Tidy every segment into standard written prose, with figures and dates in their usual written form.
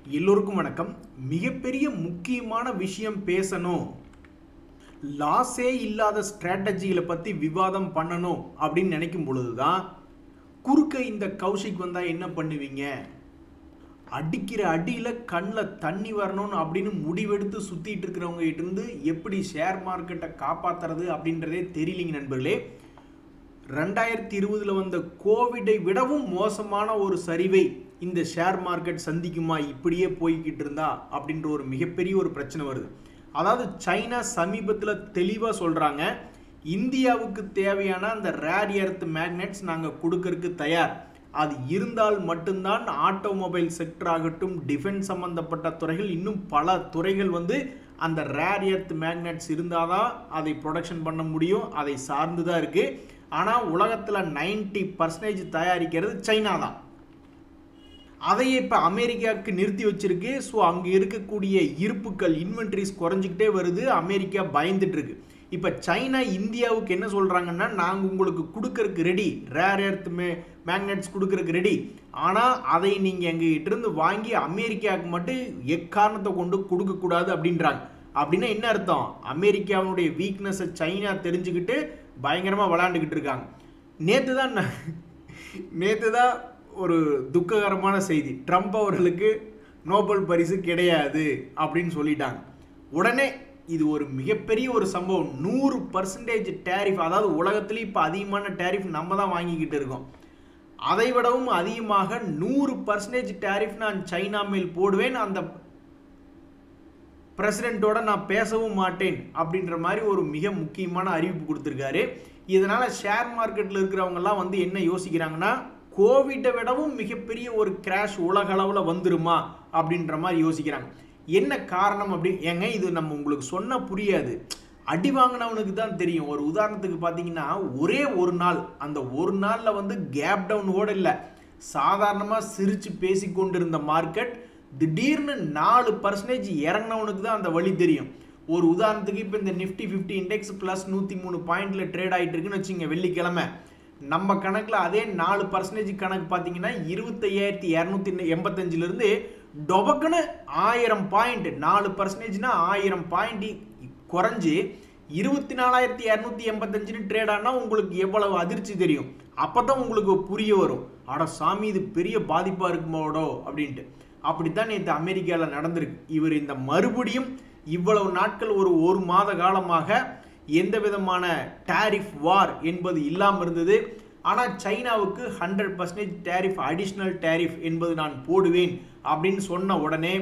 எல்லோருக்கும் வணக்கம். மிகப்பெரிய முக்கியமான விஷயம் பேசணும், லாஸே இல்லாத ஸ்ட்ராட்டஜிகளை பற்றி விவாதம் பண்ணணும் அப்படின்னு நினைக்கும் பொழுது தான் குறுக்க இந்த கௌஷிக் வந்தால் என்ன பண்ணுவீங்க, அடிக்கிற அடியில் கண்ணில் தண்ணி வரணும்னு அப்படின்னு முடிவெடுத்து சுற்றிட்டு இருக்கிறவங்க இருந்து எப்படி ஷேர் மார்க்கெட்டை காப்பாற்றுறது அப்படின்றதே தெரியலிங்க நண்பர்களே. 2020 வந்த கோவிடை விடவும் மோசமான ஒரு சரிவை இந்த ஷேர் மார்க்கெட் சந்திக்குமா இப்படியே போய்கிட்டு இருந்தா அப்படின்ற ஒரு மிகப்பெரிய ஒரு பிரச்சனை வருது. அதாவது சைனா சமீபத்தில் தெளிவாக சொல்கிறாங்க, இந்தியாவுக்கு தேவையான அந்த ரேர் எர்த் மேக்னெட்ஸ் நாங்கள் கொடுக்கறதுக்கு தயார், அது இருந்தால் மட்டும்தான் ஆட்டோமொபைல் செக்டர் ஆகட்டும், டிஃபென்ஸ் சம்பந்தப்பட்ட துறைகள், இன்னும் பல துறைகள் அந்த ரேர் எர்த் மேக்னெட்ஸ் இருந்தால் தான் அதை ப்ரொடக்ஷன் பண்ண முடியும், அதை சார்ந்து தான் இருக்குது. ஆனால் உலகத்தில் 90% தயாரிக்கிறது சைனா தான். அதையே இப்போ அமெரிக்காவுக்கு நிறுத்தி வச்சிருக்கு. ஸோ அங்கே இருக்கக்கூடிய இருப்புக்கள் இன்வென்ட்ரிஸ் குறைஞ்சிக்கிட்டே வருது, அமெரிக்கா பயந்துட்டு இருக்கு. இப்போ சைனா இந்தியாவுக்கு என்ன சொல்கிறாங்கன்னா, நாங்கள் உங்களுக்கு கொடுக்கறதுக்கு ரெடி, ரேர் எர்த் மேக்னெட்ஸ் கொடுக்கறதுக்கு ரெடி, ஆனால் அதை நீங்கள் எங்ககிட்ட இருந்து வாங்கி அமெரிக்காவுக்கு மட்டும் எக்காரணத்தை கொண்டு கொடுக்கக்கூடாது அப்படின்றாங்க. அப்படின்னா என்ன அர்த்தம்? அமெரிக்காவுடைய வீக்னஸை சைனா தெரிஞ்சுக்கிட்டு பயங்கரமாக விளாண்டுக்கிட்டு இருக்காங்க. நேற்று தான் ஒரு துக்ககரமான செய்தி, ட்ரம்ப் அவர்களுக்கு நோபல் பரிசு கிடையாது அப்படின்னு சொல்லிட்டாங்க. உடனே இது ஒரு மிகப்பெரிய ஒரு சம்பவம். 100% டேரிஃப், அதாவது உலகத்திலே இப்போ அதிகமான டேரிஃப் நம்ம தான் வாங்கிக்கிட்டு இருக்கோம். அதை விடவும் அதிகமாக 100% டேரிஃப் நான் சைனா மேல் போடுவேன், அந்த பிரசிடென்ட்டோட நான் பேசவும் மாட்டேன் அப்படின்ற மாதிரி ஒரு மிக முக்கியமான அறிவிப்பு கொடுத்துருக்காரு. இதனால ஷேர் மார்க்கெட்டில் இருக்கிறவங்கெல்லாம் என்ன யோசிக்கிறாங்கன்னா, கோவிட்டை விடவும் மிகப்பெரிய ஒரு கிராஷ் உலக அளவில் வந்துருமா அப்படின்ற மாதிரி யோசிக்கிறாங்க. என்ன காரணம் ஏங்க இது நம்ம உங்களுக்கு சொன்ன புரியாது, அடி வாங்கினவனுக்கு தான் தெரியும். ஒரு உதாரணத்துக்கு பார்த்தீங்கன்னா, ஒரே ஒரு நாள், அந்த ஒரு நாளில் கேப் டவுன் கூட இல்லை, சாதாரணமாக சிரித்து பேசி கொண்டிருந்த மார்க்கெட் திடீர்னு 4% இறங்கினவனுக்கு தான் அந்த வழி தெரியும். ஒரு உதாரணத்துக்கு இப்போ இந்த நிஃப்டி 50 இண்டெக்ஸ் ப்ளஸ் 103 பாயிண்ட்ல ட்ரேட் ஆகிட்டு இருக்குன்னு வச்சுங்க வெள்ளிக்கிழமை. நம்ம கணக்கில் அதே 4% கணக்கு பார்த்தீங்கன்னா 25,285 டொபக்குன்னு 1000 பாயிண்ட், 4%னா 1000 பாயிண்ட் குறைஞ்சி 24,285 ட்ரேட் ஆனால் உங்களுக்கு எவ்வளவு அதிர்ச்சி தெரியும். அப்போ தான் உங்களுக்கு புரிய வரும், அட சாமி இது பெரிய பாதிப்பாக இருக்குமோடோ அப்படின்ட்டு. அப்படித்தான் நேற்று அமெரிக்காவில் நடந்திருக்கு. இவர் இந்த மறுபடியும் இவ்வளவு நாட்கள் ஒரு மாத காலமாக எந்த விதமான டாரிஃப் வார் என்பது இல்லாமல் இருந்தது. ஆனால் சைனாவுக்கு 100% டாரிஃப், அடிஷ்னல் டாரிஃப் என்பது நான் போடுவேன் அப்படின்னு சொன்ன உடனே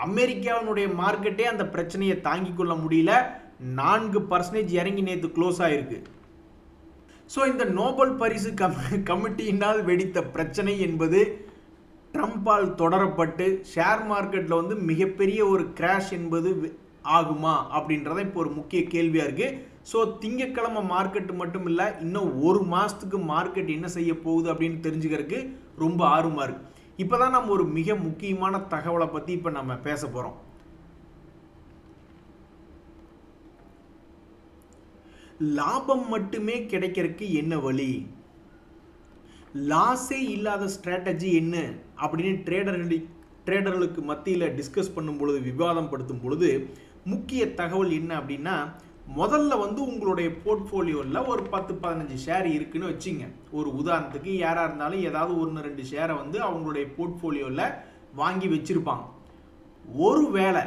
அமெரிக்காவினுடைய மார்க்கெட்டே அந்த பிரச்சனையை தாங்கிக் கொள்ள முடியல, 4% இறங்கி நேற்று க்ளோஸ் ஆயிருக்கு. ஸோ இந்த நோபல் பரிசு கமிட்டியினால் வெடித்த பிரச்சனை என்பது ட்ரம்பால் தொடரப்பட்டு ஷேர் மார்க்கெட்டில் மிகப்பெரிய ஒரு கிராஷ் என்பது ஆகுமா அப்படின்றத இப்போ ஒரு முக்கிய கேள்வியாக இருக்குது. ஸோ திங்கட்கிழமை மார்க்கெட்டு மட்டும் இல்லை, இன்னும் ஒரு மாதத்துக்கு மார்க்கெட் என்ன செய்ய போகுது அப்படின்னு தெரிஞ்சுக்கிறதுக்கு ரொம்ப ஆர்வமாக இருக்குது. இப்போ தான் நம்ம ஒரு மிக முக்கியமான தகவலை பற்றி இப்போ நம்ம பேச போகிறோம். லாபம் மட்டுமே கிடைக்கிறதுக்கு என்ன வழி, லாஸே இல்லாத ஸ்ட்ராட்டஜி என்ன அப்படின்னு ட்ரேடர்களுக்கு மத்தியில் டிஸ்கஸ் பண்ணும் பொழுது, விவாதம் படுத்தும் பொழுது முக்கிய தகவல் என்ன அப்படின்னா, முதல்ல உங்களுடைய போர்ட்ஃபோலியோவில் ஒரு 10-15 ஷேர் இருக்குன்னு வச்சுங்க. ஒரு உதாரணத்துக்கு யாராக இருந்தாலும் ஏதாவது 1-2 ஷேரை அவங்களுடைய போர்ட்ஃபோலியோவில் வாங்கி வச்சுருப்பாங்க. ஒருவேளை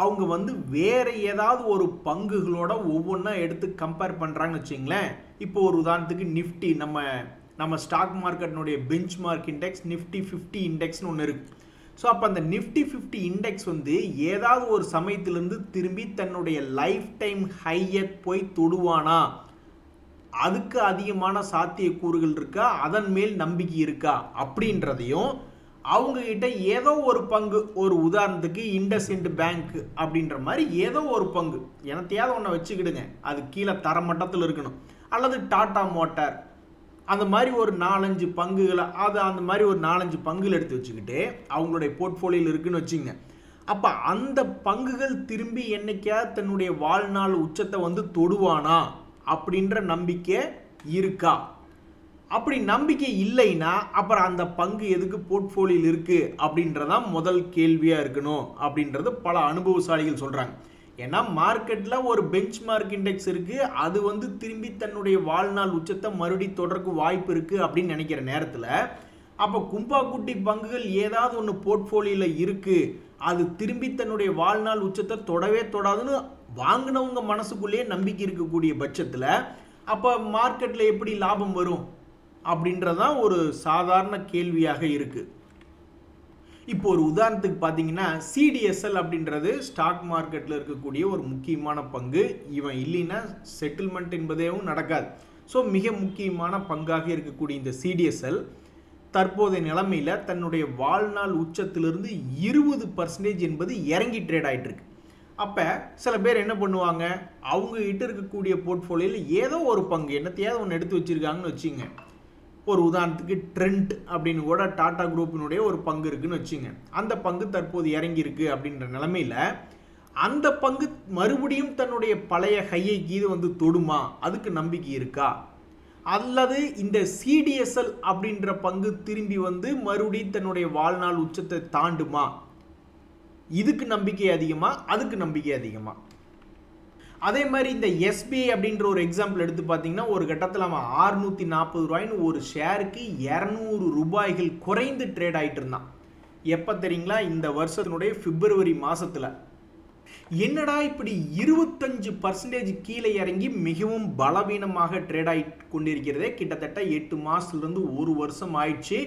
அவங்க வேறு ஏதாவது ஒரு பங்குகளோட ஒவ்வொன்றா எடுத்து கம்பேர் பண்ணுறாங்கன்னு வச்சுங்களேன். இப்போ ஒரு உதாரணத்துக்கு நிஃப்டி, நம்ம ஸ்டாக் மார்க்கெட்டினுடைய பெஞ்ச் மார்க் இண்டெக்ஸ் நிஃப்டி 50 இண்டெக்ஸ்னு ஒன்று இருக்குது. ஸோ அப்போ அந்த நிஃப்டி 50 இண்டெக்ஸ் ஏதாவது ஒரு சமயத்திலேருந்து திரும்பி தன்னுடைய லைஃப் டைம் ஹையை போய் தொடுவானா, அதுக்கு அதிகமான சாத்தியக்கூறுகள் இருக்கா, அதன் மேல் நம்பிக்கை இருக்கா அப்படின்றதையும் அவங்கக்கிட்ட ஏதோ ஒரு பங்கு, ஒரு உதாரணத்துக்கு இண்டஸ்இண்ட் பேங்க் அப்படின்ற மாதிரி ஏதோ ஒரு பங்கு, எனத்தையாவது ஒன்றை வச்சுக்கிடுங்க, அது கீழே தரமட்டத்தில் இருக்கணும், அல்லது டாடா மோட்டார், அந்த மாதிரி ஒரு 4-5 பங்குகளை, அந்த மாதிரி ஒரு 4-5 பங்குகள் எடுத்து வச்சுக்கிட்டு அவங்களுடைய போர்ட்ஃபோலியோவில் இருக்குன்னு வச்சுங்க. அப்போ அந்த பங்குகள் திரும்பி என்னைக்காவது தன்னுடைய வாழ்நாள் உச்சத்தை தொடுவானா அப்படின்ற நம்பிக்கை இருக்கா? அப்படி நம்பிக்கை இல்லைன்னா அப்புறம் அந்த பங்கு எதுக்கு போர்ட்ஃபோலியோவில் இருக்கு அப்படின்றதான் முதல் கேள்வியா இருக்கணும் அப்படின்றது பல அனுபவசாலிகள் சொல்றாங்க. ஏன்னா மார்க்கெட்ல ஒரு பெஞ்ச் மார்க் இண்டெக்ஸ் இருக்கு, அது வந்து திரும்பி தன்னுடைய வாழ்நாள் உச்சத்தை மறுபடி தொடர்க்கு வாய்ப்பு இருக்கு அப்படின்னு நினைக்கிற நேரத்தில் அப்போ கும்பாக்குட்டி பங்குகள் ஏதாவது ஒன்று போர்ட்ஃபோலியோவில் இருக்கு, அது திரும்பி தன்னுடைய வாழ்நாள் உச்சத்தை தொடவே தொடாதுன்னு வாங்கினவங்க மனசுக்குள்ளேயே நம்பிக்கை இருக்கக்கூடிய பட்சத்தில் அப்போ மார்க்கெட்டில் எப்படி லாபம் வரும் அப்படின்றதான் ஒரு சாதாரண கேள்வியாக இருக்கு. இப்போ ஒரு உதாரணத்துக்கு பார்த்தீங்கன்னா சிடிஎஸ்எல் அப்படின்றது ஸ்டாக் மார்க்கெட்டில் இருக்கக்கூடிய ஒரு முக்கியமான பங்கு. இவன் இல்லைன்னா செட்டில்மெண்ட் என்பதேவும் நடக்காது. ஸோ மிக முக்கியமான பங்காக இருக்கக்கூடிய இந்த சிடிஎஸ்எல் தற்போதைய நிலைமையில் தன்னுடைய வாழ்நாள் உச்சத்திலிருந்து 20% என்பது இறங்கி ட்ரேட் ஆகிட்டு இருக்கு. அப்போ சில பேர் என்ன பண்ணுவாங்க, அவங்க கிட்ட இருக்கக்கூடிய போர்ட்ஃபோலியோவில் ஏதோ ஒரு பங்கு என்னத்தையாவது ஒன்று எடுத்து வச்சிருக்காங்கன்னு வச்சுங்க. ஒரு உதாரணத்துக்கு ட்ரெண்ட் அப்படின்னு கூட டாடா குரூப்பினுடைய ஒரு பங்கு இருக்குன்னு வச்சுங்க. அந்த பங்கு தற்போது இறங்கி இருக்கு அப்படின்ற நிலைமையில அந்த பங்கு மறுபடியும் தன்னுடைய பழைய ஹையை கீது வந்து தொடுமா, அதுக்கு நம்பிக்கை இருக்கா? அல்லது இந்த சிடிஎஸ்எல் அப்படின்ற பங்கு திரும்பி வந்து மறுபடியும் தன்னுடைய வாழ்நாள் உச்சத்தை தாண்டுமா, இதுக்கு நம்பிக்கை அதிகமா, அதுக்கு நம்பிக்கை அதிகமா? அதே மாதிரி இந்த எஸ்பிஐ அப்படின்ற ஒரு எக்ஸாம்பிள் எடுத்து பார்த்தீங்கன்னா ஒரு கட்டத்தில் அவன் 640 ரூபாய்னு ஒரு ஷேருக்கு 200 ரூபாய்கள் குறைந்து ட்ரேட் ஆகிட்டு இருந்தான். எப்போ தெரியுங்களா? இந்த வருஷத்தினுடைய பிப்ரவரி மாசத்துல. என்னடா இப்படி 25% கீழே இறங்கி மிகவும் பலவீனமாக ட்ரேட் ஆகி கொண்டிருக்கிறதே, கிட்டத்தட்ட 8 மாசத்துலேருந்து 1 வருஷம் ஆயிடுச்சு,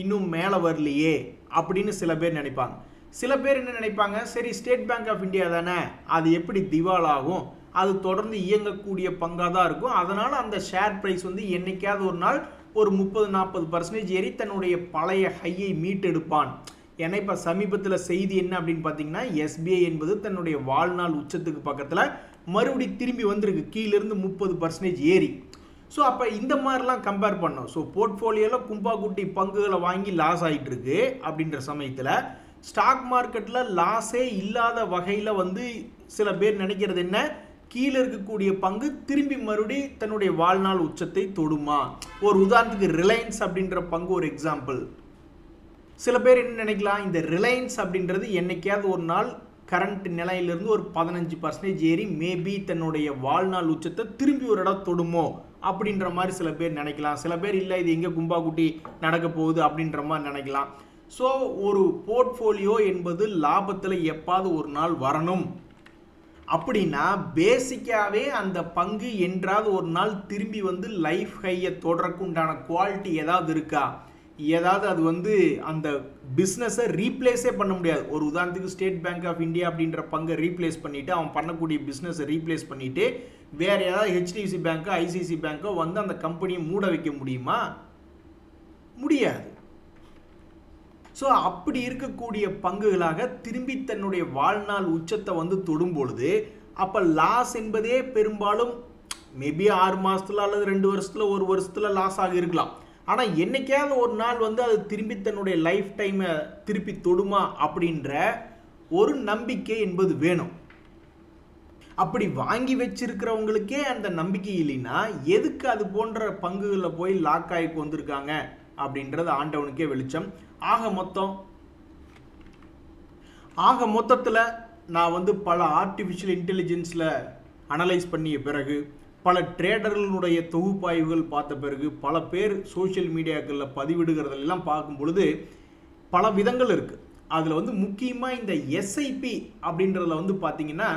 இன்னும் மேலே வரலையே அப்படின்னு சில பேர் நினைப்பாங்க. சில பேர் என்ன நினைப்பாங்க, சரி ஸ்டேட் பேங்க் ஆஃப் இந்தியா தானே, அது எப்படி திவால் ஆகும், அது தொடர்ந்து இயங்கக்கூடிய பங்காக தான் இருக்கும், அதனால் அந்த ஷேர் ப்ரைஸ் வந்து என்னைக்காவது ஒரு நாள் ஒரு 30-40% ஏறி தன்னுடைய பழைய ஹையை மீட்டெடுப்பான். ஏன்னா இப்போ சமீபத்தில் செய்தி என்ன அப்படின்னு பார்த்தீங்கன்னா எஸ்பிஐ என்பது தன்னுடைய வாழ்நாள் உச்சத்துக்கு பக்கத்தில் மறுபடி திரும்பி வந்திருக்கு, கீழிருந்து 30% ஏறி. ஸோ அப்போ இந்த மாதிரிலாம் கம்பேர் பண்ணோம். ஸோ போர்ட்ஃபோலியோவில் கும்பாக்குட்டி பங்குகளை வாங்கி லாஸ் ஆகிட்டு இருக்கு அப்படின்ற சமயத்தில் ஸ்டாக் மார்க்கெட்டில் லாஸே இல்லாத வகையில் வந்து சில பேர் நினைக்கிறது என்ன, கீழே இருக்கக்கூடிய பங்கு திரும்பி மறுபடி தன்னுடைய வாழ்நாள் உச்சத்தை தொடுமா? ஒரு உதாரணத்துக்கு ரிலையன்ஸ் அப்படின்ற பங்கு ஒரு எக்ஸாம்பிள். சில பேர் என்ன நினைக்கலாம், இந்த ரிலையன்ஸ் அப்படின்றது என்னைக்காவது ஒரு நாள் கரண்ட் நிலையிலிருந்து ஒரு 15% ஏறி மேபி தன்னுடைய வாழ்நாள் உச்சத்தை திரும்பி ஒரு இடம் தொடுமோ அப்படின்ற மாதிரி சில பேர் நினைக்கலாம். சில பேர் இல்லை இது எங்கே கும்பாக்குட்டி நடக்க போகுது அப்படின்ற மாதிரி நினைக்கலாம். ஸோ ஒரு போர்ட்ஃபோலியோ என்பது லாபத்தில் எப்பாவது ஒரு நாள் வரணும் அப்படின்னா பேசிக்காகவே அந்த பங்கு என்றாவது ஒரு நாள் திரும்பி வந்து லைஃப் ஹையை தொடர்றதுக்கு உண்டான குவாலிட்டி ஏதாவது இருக்கா, ஏதாவது அது வந்து அந்த பிஸ்னஸை ரீப்ளேஸே பண்ண முடியாது. ஒரு உதாரணத்துக்கு ஸ்டேட் பேங்க் ஆஃப் இந்தியா அப்படின்ற பங்கை ரீப்ளேஸ் பண்ணிவிட்டு அவன் பண்ணக்கூடிய பிஸ்னஸை ரீப்ளேஸ் பண்ணிவிட்டு வேறு ஏதாவது ஹெச்டிஎஃப்சி பேங்க்கோ ஐசிசி பேங்க்கோ வந்து அந்த கம்பெனியை மூட வைக்க முடியுமா? முடியாது. ஸோ அப்படி இருக்கக்கூடிய பங்குகளாக திரும்பி தன்னுடைய வாழ்நாள் உச்சத்தை வந்து தொடும் பொழுது அப்போ லாஸ் என்பதே பெரும்பாலும் மேபி 6 மாதத்துல அல்லது 2 வருஷத்துல 1 வருஷத்துல லாஸ் ஆகி இருக்கலாம். ஆனால் என்னைக்காவது ஒரு நாள் வந்து அது திரும்பி தன்னுடைய லைஃப் டைமை திருப்பி தொடுமா அப்படின்ற ஒரு நம்பிக்கை என்பது வேணும். அப்படி வாங்கி வச்சிருக்கிறவங்களுக்கே அந்த நம்பிக்கை இல்லைன்னா எதுக்கு அது போன்ற பங்குகளில் போய் லாக் ஆகி வந்திருக்காங்க அப்படின்றது ஆண்டவனுக்கே வெளிச்சம். ஆக மொத்தத்தில் நான் வந்து பல ஆர்டிஃபிஷியல் இன்டெலிஜென்ஸில் அனலைஸ் பண்ணிய பிறகு, பல ட்ரேடர்களுடைய தொகுப்பாய்வுகள் பார்த்த பிறகு, பல பேர் சோஷியல் மீடியாக்களில் பதிவிடுகிறதெல்லாம் பார்க்கும் பொழுது பல விதங்கள் இருக்குது. அதில் வந்து முக்கியமாக இந்த எஸ்ஐபி அப்படின்றதுல வந்து பார்த்தீங்கன்னா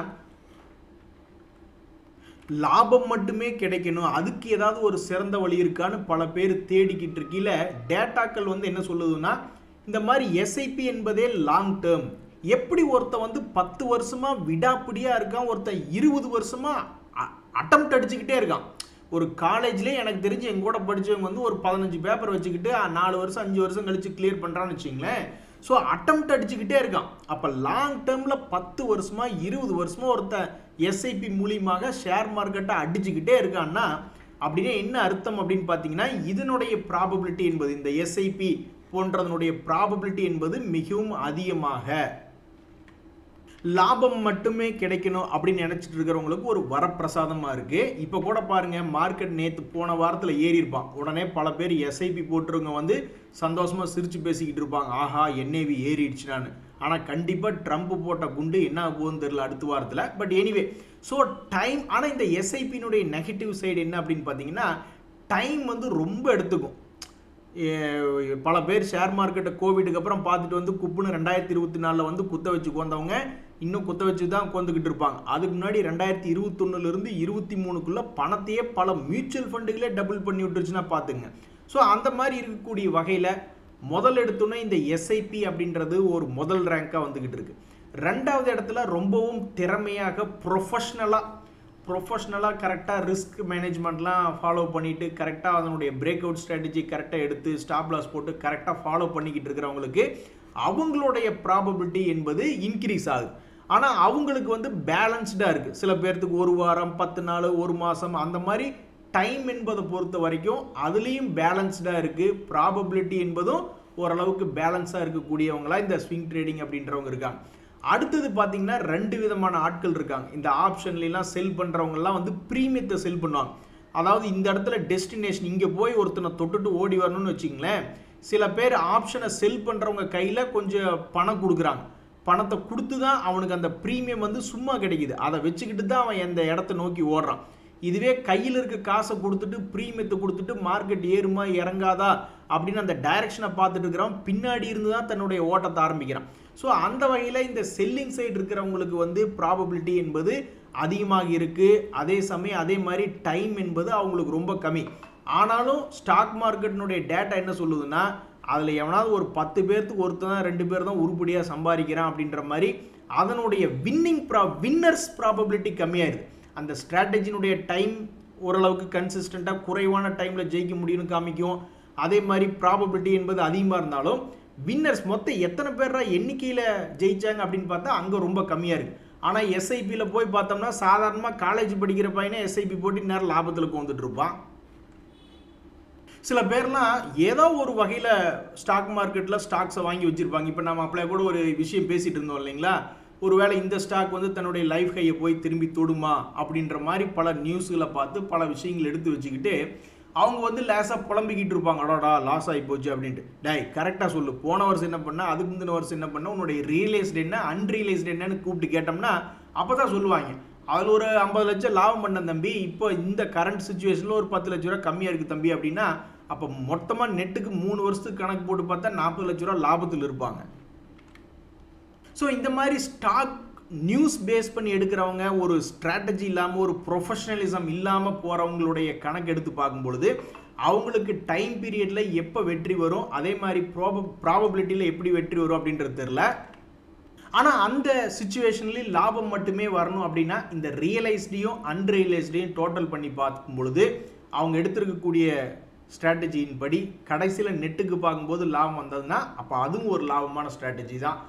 லாபம் மட்டுமே கிடைக்கணும், அதுக்கு ஏதாவது ஒரு சிறந்த வழி இருக்கான்னு பல பேர் தேடிக்கிட்டு இருக்கீல. டேட்டாக்கள் வந்து என்ன சொல்லுதுன்னா இந்த மாதிரி எஸ்ஐபி என்பதே லாங் டேர்ம். எப்படி ஒருத்த வந்து 10 வருஷமா விடாப்பிடியா இருக்கான், ஒருத்த 20 வருஷமா அட்டெம்ப்ட் அடிச்சுக்கிட்டே இருக்கான். ஒரு காலேஜ்லேயே எனக்கு தெரிஞ்சு எங்க கூட படித்தவங்க வந்து ஒரு 15 பேப்பர் வச்சுக்கிட்டு 4 வருஷம் 5 வருஷம் கழிச்சு கிளியர் பண்ணுறான்னு வச்சுங்களேன். ஸோ அட்டெம்ப்ட் அடிச்சுக்கிட்டே இருக்கான். அப்போ லாங் டேர்மில் 10 வருஷமா 20 வருஷமா ஒருத்த எஸ்ஐபி மூலியமாக ஷேர் மார்க்கெட்டை அடிச்சுக்கிட்டே இருக்கான்னா அப்படின்னா என்ன அர்த்தம் அப்படின்னு பார்த்தீங்கன்னா இதனுடைய ப்ராபபிலிட்டி என்பது, இந்த எஸ்ஐபி போன்றதனுடைய ப்ராபபிலிட்டி என்பது மிகவும் அதிகமாக லாபம் மட்டுமே கிடைக்கணும் அப்படின்னு நினைச்சிட்டு இருக்கிறவங்களுக்கு ஒரு வரப்பிரசாதமா இருக்கு. இப்போ கூட பாருங்க, மார்க்கெட் நேற்று போன வாரத்தில் ஏறி இருப்பான். உடனே பல பேர் எஸ்ஐபி போட்டுருங்க வந்து சந்தோஷமா சிரிச்சு பேசிக்கிட்டு இருப்பாங்க, ஆஹா என்ஏவி ஏறிடுச்சுனான்னு. ஆனால் கண்டிப்பாக ட்ரம்ப் போட்ட குண்டு என்ன போகுதுன்னு தெரியல அடுத்த வாரத்தில். But anyway, so time. ஆனால் இந்த எஸ்ஐபியினுடைய நெகட்டிவ் சைடு என்ன அப்படின்னு பார்த்தீங்கன்னா, டைம் வந்து ரொம்ப எடுத்துக்கும். பல பேர் ஷேர் மார்க்கெட்டை கோவிடுக்கு அப்புறம் பார்த்துட்டு வந்து குப்புன்னு 2024 வந்து குத்த வச்சு உட்காந்தவங்க இன்னும் குத்த வச்சு தான் உட்காந்துக்கிட்டு இருப்பாங்க. அதுக்கு முன்னாடி 2021 23க்குள்ள பணத்தையே பல மியூச்சுவல் ஃபண்டுகளே டபுள் பண்ணி விட்டுருச்சுன்னா பார்த்துங்க. ஸோ அந்த மாதிரி இருக்கக்கூடிய வகையில் முதல் எடுத்தோன்னே இந்த எஸ்ஐபி அப்படின்றது ஒரு முதல் ரேங்காக வந்துக்கிட்டு இருக்கு. ரெண்டாவது இடத்துல ரொம்பவும் திறமையாக ப்ரொஃபஷ்னலாக கரெக்டாக ரிஸ்க் மேனேஜ்மெண்ட்லாம் ஃபாலோ பண்ணிவிட்டு கரெக்டாக அதனுடைய பிரேக் அவுட் ஸ்ட்ராட்டஜி கரெக்டாக எடுத்து ஸ்டாப் லாஸ் போட்டு கரெக்டாக ஃபாலோ பண்ணிக்கிட்டு இருக்கிறவங்களுக்கு அவங்களுடைய ப்ராபபிலிட்டி என்பது இன்க்ரீஸ் ஆகுது. ஆனால் அவங்களுக்கு வந்து பேலன்ஸ்டாக இருக்குது. சில பேர்த்துக்கு ஒரு வாரம், 10 நாள், ஒரு மாதம், அந்த மாதிரி டைம் என்பதை பொறுத்த வரைக்கும் அதுலேயும் பேலன்ஸ்டாக இருக்குது. ப்ராபபிலிட்டி என்பதும் ஓரளவுக்கு பேலன்ஸாக இருக்கக்கூடியவங்களா இந்த ஸ்விங் ட்ரேடிங் அப்படின்றவங்க இருக்காங்க. அடுத்தது பார்த்தீங்கன்னா 2 விதமான ஆட்கள் இருக்காங்க. இந்த ஆப்ஷன்லாம் செல் பண்ணுறவங்கலாம் வந்து ப்ரீமியத்தை செல் பண்ணுவாங்க. அதாவது இந்த இடத்துல டெஸ்டினேஷன் இங்கே போய் ஒருத்தனை தொட்டுட்டு ஓடி வரணும்னு வச்சிங்களேன். சில பேர் ஆப்ஷனை செல் பண்ணுறவங்க கையில் கொஞ்சம் பணம் கொடுக்குறாங்க. பணத்தை கொடுத்து தான் அவனுக்கு அந்த ப்ரீமியம் வந்து சும்மா கிடைக்குது. அதை வச்சுக்கிட்டு தான் அவன் அந்த இடத்த நோக்கி ஓடுறான். இதுவே கையில் இருக்க காசை கொடுத்துட்டு ப்ரீமியத்தை கொடுத்துட்டு மார்க்கெட் ஏறுமா இறங்காதா அப்படின்னு அந்த டைரக்ஷனை பார்த்துட்டு இருக்கிறவன் பின்னாடி இருந்து தான் தன்னுடைய ஓட்டத்தை ஆரம்பிக்கிறான். ஸோ அந்த வகையில் இந்த செல்லிங் சைடு இருக்கிறவங்களுக்கு வந்து ப்ராபபிலிட்டி என்பது அதிகமாக இருக்குது. அதே சமயம் அதே மாதிரி டைம் என்பது அவங்களுக்கு ரொம்ப கம்மி. ஆனாலும் ஸ்டாக் மார்க்கெட்டினுடைய டேட்டா என்ன சொல்லுதுன்னா, அதில் எவனாவது ஒரு 10 பேர்த்துக்கு ஒருத்தர் தான் 2 பேர் தான் உருப்படியாக சம்பாதிக்கிறான் அப்படின்ற மாதிரி அதனுடைய வின்னர்ஸ் ப்ராபபிலிட்டி கம்மியாயிருது. அந்த ஸ்ட்ராட்டஜினுடைய டைம் ஓரளவுக்கு கன்சிஸ்டண்ட்டாக குறைவான டைமில் ஜெயிக்க முடியும்னு காமிக்கும். அதே மாதிரி ப்ராபபிலிட்டி என்பது அதிகமாக இருந்தாலும் வின்னர்ஸ் மொத்தம் எத்தனை பேர் எண்ணிக்கையில் ஜெயிச்சாங்க அப்படின்னு பார்த்தா அங்கே ரொம்ப கம்மியாக இருக்குது. ஆனால் எஸ்ஐபியில் போய் பார்த்தோம்னா சாதாரணமாக காலேஜ் படிக்கிற பையனே எஸ்ஐபி போட்டு நேரம் லாபத்தில் வந்துட்டு இருப்பான். சில பேர்லாம் ஏதோ ஒரு வகையில் ஸ்டாக் மார்க்கெட்டில் ஸ்டாக்ஸை வாங்கி வச்சுருப்பாங்க. இப்போ நம்ம அப்படியே கூட ஒரு விஷயம் பேசிகிட்டு இருந்தோம் இல்லைங்களா, ஒருவேளை இந்த ஸ்டாக் வந்து தன்னுடைய லைஃப் ஹையை போய் திரும்பி தொடுமா அப்படின்ற மாதிரி பல நியூஸ்களை பார்த்து பல விஷயங்கள் எடுத்து வச்சுக்கிட்டு அவங்க வந்து லேசாக புலம்பிக்கிட்டு இருப்பாங்க, அடோடா லாஸ் ஆகி போச்சு அப்படின்ட்டு. டை கரெக்டாக சொல்லு, போன வருஷம் என்ன பண்ணால், அதுக்கு முந்தின வருஷம் என்ன பண்ணால், உன்னுடைய ரியலைஸ்டு என்ன அன்ரியலைஸ்டு என்னன்னு கூப்பிட்டு கேட்டோம்னா அப்போ தான் சொல்லுவாங்க, அதில் ஒரு 50 லட்சம் லாபம் பண்ண தம்பி, இப்போ இந்த கரண்ட் சுச்சுவேஷனில் ஒரு 10 லட்ச ரூபா கம்மியாக இருக்குது தம்பி அப்படின்னா, அப்போ மொத்தமாக நெட்டுக்கு 3 வருஷத்துக்கு கணக்கு போட்டு பார்த்தா 40 லட்ச ரூபா லாபத்தில் இருப்பாங்க. ஸோ இந்த மாதிரி ஸ்டாக் நியூஸ் பேஸ் பண்ணி எடுக்கிறவங்க ஒரு ஸ்ட்ராட்டஜி இல்லாமல் ஒரு ப்ரொஃபஷனலிசம் இல்லாமல் போகிறவங்களுடைய கணக்கு எடுத்து பார்க்கும்பொழுது அவங்களுக்கு டைம் பீரியடில் எப்போ வெற்றி வரும், அதே மாதிரி ப்ராபபிலிட்டியில் எப்படி வெற்றி வரும் அப்படின்றது தெரில. ஆனால் அந்த சுச்சுவேஷன்லேயும் லாபம் மட்டுமே வரணும் அப்படின்னா இந்த ரியலைஸ்டையும் அன்ரியலைஸ்டையும் டோட்டல் பண்ணி பார்க்கும் பொழுது அவங்க எடுத்திருக்கக்கூடிய ஸ்ட்ராட்டஜியின் படி கடைசியில் நெட்டுக்கு பார்க்கும்போது லாபம் வந்ததுன்னா அப்போ அதுவும் ஒரு லாபமான ஸ்ட்ராட்டஜி தான்.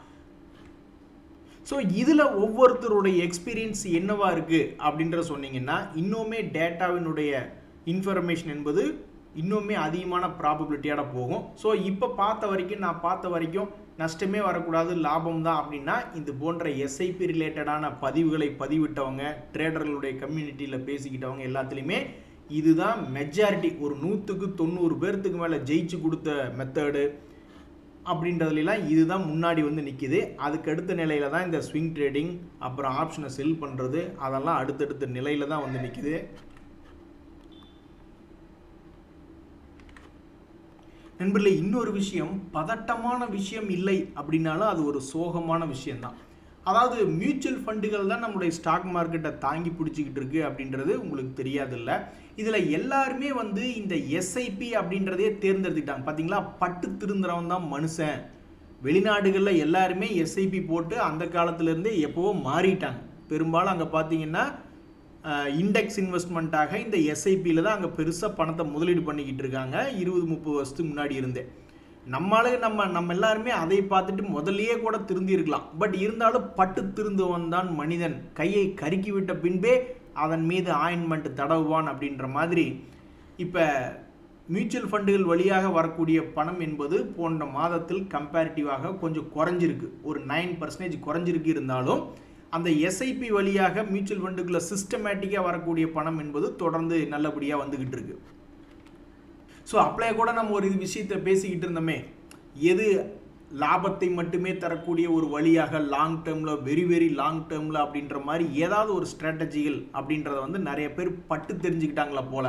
ஸோ இதில் ஒவ்வொருத்தருடைய எக்ஸ்பீரியன்ஸ் என்னவா இருக்குது அப்படின்ற சொன்னீங்கன்னா இன்னுமே டேட்டாவினுடைய இன்ஃபர்மேஷன் என்பது இன்னுமே அதிகமான ப்ராபபிலிட்டியோட போகும். ஸோ இப்போ நான் பார்த்த வரைக்கும் நஷ்டமே வரக்கூடாது, லாபம் தான் அப்படின்னா இது போன்ற எஸ்ஐபி ரிலேட்டடான பதிவுகளை பதிவிட்டவங்க, ட்ரேடர்களுடைய கம்யூனிட்டியில் பேசிக்கிட்டவங்க எல்லாத்துலேயுமே இதுதான் மெஜாரிட்டி. ஒரு 100க்கு 90 பேர்த்துக்கு மேலே ஜெயிச்சு கொடுத்த மெத்தடு அப்படின்றதுலாம் இதுதான் முன்னாடி வந்து நிற்கிது. அதுக்கு அடுத்த நிலையில் தான் இந்த ஸ்விங் ட்ரேடிங், அப்புறம் ஆப்ஷனை செல் பண்ணுறது, அதெல்லாம் அடுத்தடுத்த நிலையில் தான் வந்து நிற்கிது. நண்பர்களே, இன்னொரு விஷயம், பதட்டமான விஷயம் இல்லை அப்படின்னாலும் அது ஒரு சோகமான விஷயம்தான். அதாவது மியூச்சுவல் ஃபண்டுகள் தான் நம்முடைய ஸ்டாக் மார்க்கெட்டை தாங்கி பிடிச்சிக்கிட்டு இருக்கு அப்படின்றது உங்களுக்கு தெரியாதில்ல. இதில் எல்லாருமே வந்து இந்த எஸ்ஐபி அப்படின்றதே தேர்ந்தெடுத்துக்கிட்டாங்க. பார்த்தீங்களா, பட்டு திருந்துறவன் தான் மனுஷன். வெளிநாடுகளில் எல்லாருமே எஸ்ஐபி போட்டு அந்த காலத்திலேருந்தே எப்போவோ மாறிட்டாங்க. பெரும்பாலும் அங்கே பார்த்தீங்கன்னா இண்டெக்ஸ் இன்வெஸ்ட்மெண்ட்டாக இந்த எஸ்ஐபியில் தான் அங்கே பெருசாக பணத்தை முதலீடு பண்ணிக்கிட்டு இருக்காங்க 20-30 வருஷத்துக்கு முன்னாடி இருந்தே. நம்ம எல்லாருமே அதை பார்த்துட்டு முதல்லையே கூட திருந்தி இருக்கலாம். பட் இருந்தாலும் பட்டு திருந்துவன் தான் மனிதன், கையை கருக்கி விட்ட பின்பே அதன் மீது ஆயின்மெண்ட் தடவுவான் அப்படின்ற மாதிரி இப்போ மியூச்சுவல் ஃபண்டுகள் வழியாக வரக்கூடிய பணம் என்பது போன்ற மாதத்தில் கம்பேரிட்டிவாக கொஞ்சம் குறைஞ்சிருக்கு. ஒரு 9% குறைஞ்சிருக்கு. இருந்தாலும் அந்த எஸ்ஐபி வழியாக மியூச்சுவல் ஃபண்டுக்குள்ள சிஸ்டமேட்டிக்காக வரக்கூடிய பணம் என்பது தொடர்ந்து நல்லபடியாக வந்துக்கிட்டு இருக்கு. ஸோ அப்படியே கூட நம்ம ஒரு விஷயத்தை பேசிக்கிட்டு இருந்தோமே, எது லாபத்தை மட்டுமே தரக்கூடிய ஒரு வழியாக லாங் டேர்மில், வெரி வெரி லாங் டேர்மில் அப்படின்ற மாதிரி ஏதாவது ஒரு ஸ்ட்ராட்டஜிகள் அப்படின்றத வந்து நிறைய பேர் பட்டு தெரிஞ்சுக்கிட்டாங்களா போல.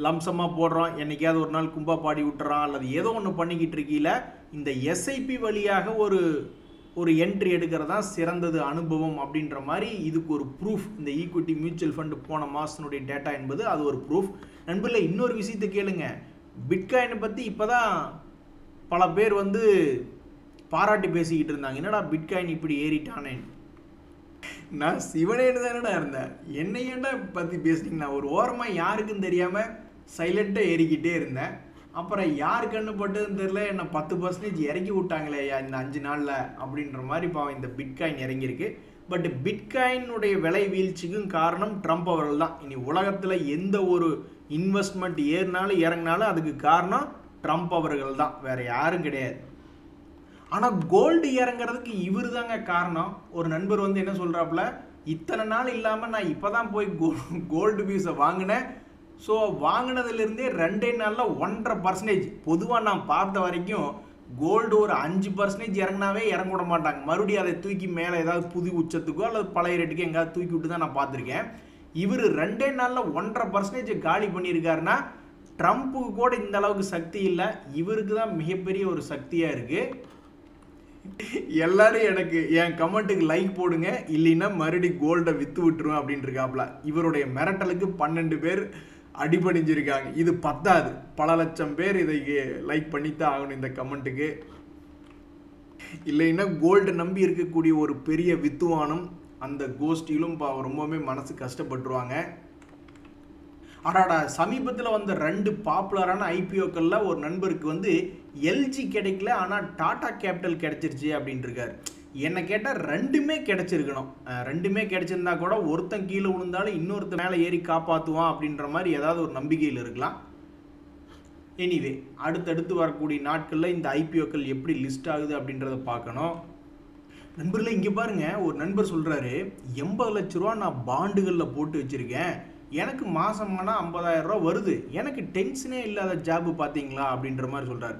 லம்சமாக போடுறோம், என்னைக்காவது ஒரு நாள் கும்பா பாடி விட்டுறான் அல்லது ஏதோ ஒன்று பண்ணிக்கிட்டு இருக்கீல, இந்த எஸ்ஐபி வழியாக ஒரு என்ட்ரி எடுக்கிறதா சிறந்தது அனுபவம் அப்படின்ற மாதிரி இதுக்கு ஒரு ப்ரூஃப். இந்த ஈக்விட்டி மியூச்சுவல் ஃபண்டு போன மாதத்தினுடைய டேட்டா என்பது அது ஒரு ப்ரூஃப். நண்பர்களே, இன்னொரு விஷயத்தை கேளுங்க. பிட்காயினை பற்றி இப்போ தான் பல பேர் வந்து பாராட்டி பேசிக்கிட்டு இருந்தாங்க. என்னடா பிட்காயின் இப்படி ஏறிட்டானேன்னு. நான் சிவனேன்னு தானடா இருந்தேன், என்னை ஏன்டா பற்றி பேசினீங்க? நான் ஒரு ஓரமாக யாருக்கும் தெரியாமல் சைலண்ட்டாக ஏறிக்கிட்டே இருந்தேன். அப்புறம் யார் கண்ணு பட்டதுன்னு தெரியல, என்னை 10% இறக்கி விட்டாங்களே இந்த 5 நாளில் அப்படின்ற மாதிரி பாவம் இந்த பிட்காயின் இறங்கியிருக்கு. பட் பிட்காயினுடைய விலை வீழ்ச்சிக்கும் காரணம் ட்ரம்ப் அவர்கள் தான். இனி உலகத்தில் எந்த ஒரு இன்வெஸ்ட்மெண்ட் ஏறினாலும் இறங்கினாலும் அதுக்கு காரணம் ட்ரம்ப் அவர்கள் தான், வேற யாரும் கிடையாது. ஆனால் கோல்டு இறங்குறதுக்கு இவர் தாங்க காரணம். ஒரு நண்பர் வந்து என்ன சொல்கிறாப்புல, இத்தனை நாள் இல்லாமல் நான் இப்போ தான் போய் கோல்டு பீஸை வாங்கினேன். ஸோ வாங்கினதுலேருந்தே 2 நாளில் 1.5%. பொதுவாக நான் பார்த்த வரைக்கும் கோல்டு ஒரு 5% இறங்கினாவே இறங்க விட மாட்டாங்க. மறுபடியும் அதை தூக்கி மேலே ஏதாவது புது உச்சத்துக்கோ அல்லது பழைய ரேட்டுக்கோ எங்கேயாவது தூக்கி விட்டு தான் நான் பார்த்துருக்கேன். இவர் 2 நாளில் 1.5% காலி பண்ணியிருக்காருன்னா ட்ரம்ப்புக்கு கூட இந்த அளவுக்கு சக்தி இல்லை, இவருக்கு தான் மிகப்பெரிய ஒரு சக்தியாக இருக்குது. எல்லாரும் எனக்கு என் கமெண்ட்டுக்கு லைக் போடுங்க, இல்லைன்னா மறுபடியும் கோல்டை விற்று விட்டுருவேன் அப்படின்னு இருக்காப்ல. இவருடைய மிரட்டலுக்கு 12 பேர் அடிபணிஞ்சிருக்காங்க. இது பத்தாது, பல லட்சம் பேர் இதை லைக் பண்ணித்தான் ஆகணும் இந்த கமெண்ட்டுக்கு. இல்லைன்னா கோல்டு நம்பி இருக்கக்கூடிய ஒரு பெரிய வித்துவானம் அந்த கோஷ்டியிலும் ரொம்பவுமே மனசு கஷ்டப்பட்டுருவாங்க. ஆடாடா, சமீபத்தில் வந்த 2 பாப்புலரான ஐபிஓக்களில் ஒரு நண்பருக்கு வந்து எல்ஜி கிடைக்கல, ஆனால் டாடா கேபிட்டல் கிடைச்சிருச்சு அப்படின்ட்டு இருக்காரு. என்னை கேட்டால் 2மே கிடைச்சிருக்கணும். 2மே கிடைச்சிருந்தா கூட ஒருத்தன் கீழே விழுந்தாலும் இன்னொருத்தன் மேலே ஏறி காப்பாற்றுவான் அப்படின்ற மாதிரி ஏதாவது ஒரு நம்பிக்கையில் இருக்கலாம். எனிவே, அடுத்தடுத்து வரக்கூடிய நாட்களில் இந்த ஐபிஓக்கள் எப்படி லிஸ்ட் ஆகுது அப்படின்றத பார்க்கணும். நண்பர்களே, இங்கே பாருங்க, ஒரு நண்பர் சொல்கிறாரு, 80 லட்ச ரூபா நான் பாண்டுகளில் போட்டு வச்சுருக்கேன், எனக்கு மாதமானா 50,000 ரூபா வருது, எனக்கு டென்ஷனே இல்லாத ஜாபு பார்த்தீங்களா அப்படின்ற மாதிரி சொல்கிறார்.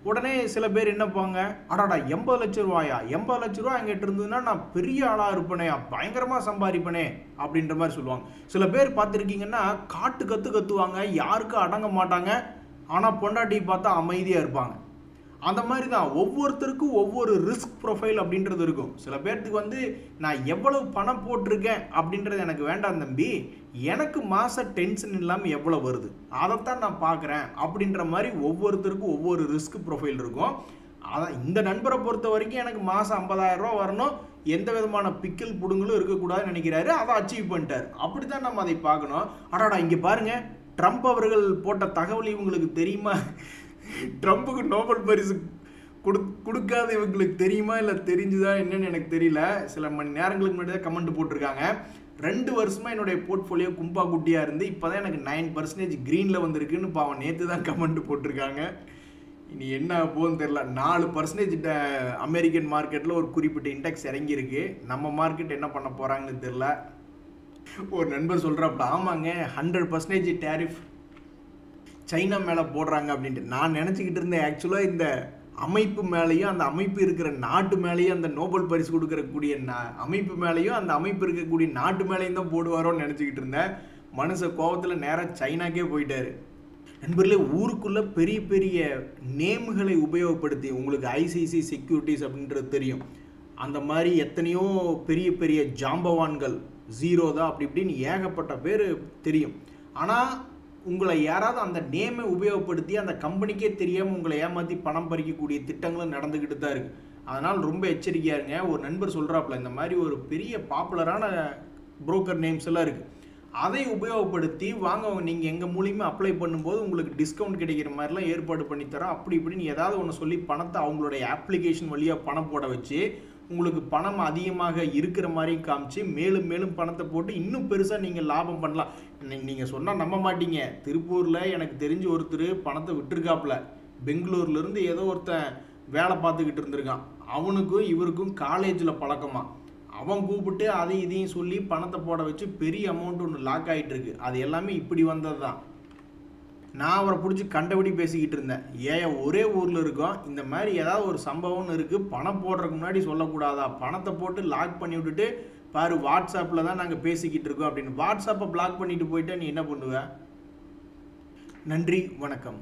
உடனே சில பேர் என்ன போங்க, அடாடா 80 லட்ச ரூபாயா, 80 லட்ச ரூபா எங்கிட்ட இருந்ததுன்னா நான் பெரிய ஆளாக இருப்பேனே, பயங்கரமாக சம்பாதிப்பேனே அப்படின்ற மாதிரி சொல்லுவாங்க. சில பேர் பார்த்துருக்கீங்கன்னா கத்துவாங்க, யாருக்கும் அடங்க மாட்டாங்க, ஆனால் பொண்டாட்டி பார்த்தா அமைதியாக இருப்பாங்க. அந்த மாதிரி தான் ஒவ்வொருத்தருக்கும் ஒவ்வொரு ரிஸ்க் ப்ரொஃபைல் அப்படின்றது இருக்கும். சில பேர்த்துக்கு வந்து நான் எவ்வளவு பணம் போட்டிருக்கேன் அப்படின்றது எனக்கு வேண்டாம் தம்பி, எனக்கு மாத டென்ஷன் இல்லாமல் எவ்வளோ வருது அதைத்தான் நான் பார்க்குறேன் அப்படின்ற மாதிரி ஒவ்வொருத்தருக்கும் ஒவ்வொரு ரிஸ்க் ப்ரொஃபைல் இருக்கும். அதான் இந்த நண்பரை பொறுத்த வரைக்கும் எனக்கு மாதம் 50,000 ரூபா வரணும், எந்த விதமான பிக்கல் புடுங்களும் இருக்கக்கூடாதுன்னு நினைக்கிறாரு, அதை அச்சீவ் பண்ணிட்டார். அப்படி தான் நம்ம அதை பார்க்கணும். அடாடா, இங்கே பாருங்கள், ட்ரம்ப் அவர்கள் போட்ட தகவல் இவங்களுக்கு தெரியுமா? ட்ரம்ப்புக்கு நோபல் பரிசு கொடுக்காத இவங்களுக்கு தெரியுமா இல்லை தெரிஞ்சுதா என்னன்னு எனக்கு தெரியல. சில மணி நேரங்களுக்கு முன்னாடி தான் கமெண்ட் போட்டிருக்காங்க, 2 வருஷமாக என்னுடைய போர்ட்ஃபோலியோ கும்பா குட்டியாக இருந்து இப்போ தான் எனக்கு 9% க்ரீனில் வந்திருக்குன்னு பாவம் நேற்று தான் கமெண்ட் போட்டிருக்காங்க. இனி என்ன போகுதுன்னு தெரியல. 4% அமெரிக்கன் மார்க்கெட்டில் ஒரு குறிப்பிட்ட இண்டெக்ஸ் இறங்கியிருக்கு. நம்ம மார்க்கெட் என்ன பண்ண போகிறாங்கன்னு தெரியல. ஒரு நண்பர் சொல்கிறாப்ப, ஆமாங்க 100% டேரிஃப் சைனா மேலே போடுறாங்க அப்படின்ட்டு. நான் நினச்சிக்கிட்டு இருந்தேன் ஆக்சுவலாக இந்த அமைப்பு மேலேயும் அந்த அமைப்பு இருக்கிற நாட்டு மேலேயும் அந்த நோபல் பரிசு கொடுக்கக்கூடிய அமைப்பு மேலேயும் அந்த அமைப்பு இருக்கக்கூடிய நாட்டு மேலேயும் தான் போடுவாரோன்னு நினச்சிக்கிட்டு இருந்தேன். மனுஷ கோபத்தில் நேராக சைனாக்கே போயிட்டாரு. நண்பர்களே, ஊருக்குள்ளே பெரிய பெரிய நேம்களை உபயோகப்படுத்தி, உங்களுக்கு ஐசிசி செக்யூரிட்டிஸ் அப்படின்றது தெரியும், அந்த மாதிரி எத்தனையோ பெரிய பெரிய ஜாம்பவான்கள், ஜீரோதா அப்படி இப்படின்னு ஏகப்பட்ட பேர் தெரியும். ஆனால் உங்களை யாராவது அந்த நேமை உபயோகப்படுத்தி அந்த கம்பெனிக்கே தெரியாமல் உங்களை ஏமாற்றி பணம் பறிக்கக்கூடிய திட்டங்களும் நடந்துக்கிட்டு தான் இருக்குது. அதனால் ரொம்ப எச்சரிக்கையாக இருங்க. ஒரு நண்பர் சொல்கிறாப்புல, இந்த மாதிரி ஒரு பெரிய பாப்புலரான புரோக்கர் நேம்ஸ் எல்லாம் இருக்குது, அதை உபயோகப்படுத்தி வாங்க, நீங்கள் எங்கள் மூலியமாக அப்ளை பண்ணும்போது உங்களுக்கு டிஸ்கவுண்ட் கிடைக்கிற மாதிரிலாம் ஏற்பாடு பண்ணித்தரோம் அப்படி இப்படின்னு ஏதாவது ஒன்று சொல்லி பணத்தை அவங்களுடைய அப்ளிகேஷன் வழியாக பணம் போட வச்சு உங்களுக்கு பணம் அதிகமாக இருக்கிற மாதிரியும் காமிச்சு மேலும் மேலும் பணத்தை போட்டு இன்னும் பெருசாக நீங்கள் லாபம் பண்ணலாம். நீங்கள் சொன்னால் நம்ப மாட்டீங்க, திருப்பூரில் எனக்கு தெரிஞ்ச ஒருத்தர் பணத்தை விட்டுருக்காப்புல. பெங்களூர்லேருந்து ஏதோ ஒருத்தன் வேலை பார்த்துக்கிட்டு இருந்திருக்கான், அவனுக்கும் இவருக்கும் காலேஜில் பழக்கமா. அவன் கூப்பிட்டு அதையும் இதையும் சொல்லி பணத்தை போட வச்சு பெரிய அமௌண்ட் ஒன்று லாக் ஆகிட்டு இருக்கு. அது எல்லாமே இப்படி வந்தது தான். நான் அவரை பிடிச்சி கண்டபடி பேசிக்கிட்டு இருந்தேன். ஏன் ஒரே ஊரில் இருக்கோம், இந்த மாதிரி ஏதாவது ஒரு சம்பவம்னு இருக்குது, பணம் போடுறதுக்கு முன்னாடி சொல்லக்கூடாதா? பணத்தை போட்டு லாக் பண்ணி விட்டுட்டு பாரு வாட்ஸ்அப்பில் தான் நாங்கள் பேசிக்கிட்டு இருக்கோம் அப்படின்னு. வாட்ஸ்அப்பை பிளாக் பண்ணிட்டு போயிட்டா நீ என்ன பண்ணுவ? நன்றி, வணக்கம்.